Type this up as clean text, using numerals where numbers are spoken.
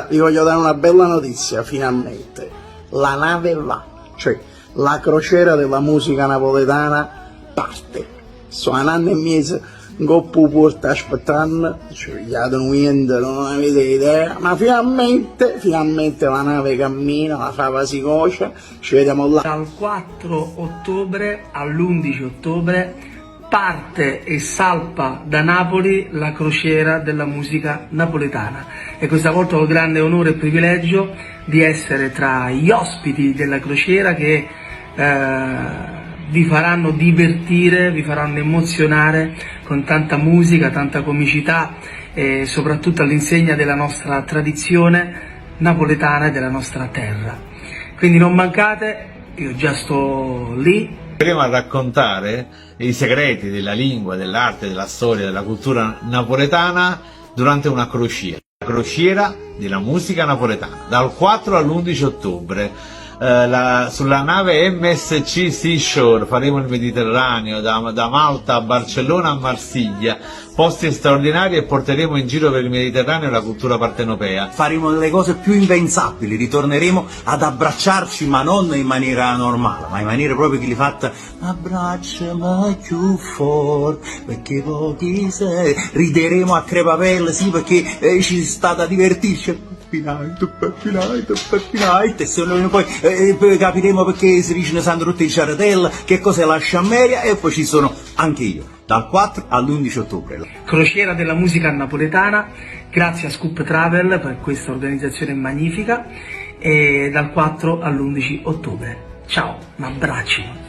Allora, vi voglio dare una bella notizia, finalmente. La nave va, cioè la crociera della musica napoletana parte. Sono un anno e mezzo Goppu porta aspettando, cioè, niente, non avete idea, ma finalmente la nave cammina, la fava si cocia, ci vediamo là. Dal 4 ottobre all'11 ottobre parte e salpa da Napoli la crociera della musica napoletana e questa volta ho il grande onore e privilegio di essere tra gli ospiti della crociera che vi faranno divertire, vi faranno emozionare con tanta musica, tanta comicità e soprattutto all'insegna della nostra tradizione napoletana e della nostra terra. Quindi non mancate, io già sto lì. Andremo a raccontare i segreti della lingua, dell'arte, della storia, della cultura napoletana durante una crociera. La crociera della musica napoletana, dal 4 all'11 ottobre. Sulla nave MSC Seashore faremo il Mediterraneo da Malta a Barcellona a Marsiglia, posti straordinari, e porteremo in giro per il Mediterraneo la cultura partenopea. Faremo delle cose più impensabili, ritorneremo ad abbracciarci, ma non in maniera normale, ma in maniera proprio che li fatta abbracciami più forte perché pochi sei, rideremo a crepapelle, sì, perché ci sta da divertirci. E se noi poi capiremo perché si dice San Rotte di Ciaratella, che cos'è la sciammeria, e poi ci sono anche io, dal 4 all'11 ottobre. Crociera della musica napoletana, grazie a Scoop Travel per questa organizzazione magnifica, e dal 4 all'11 ottobre. Ciao, un abbraccio.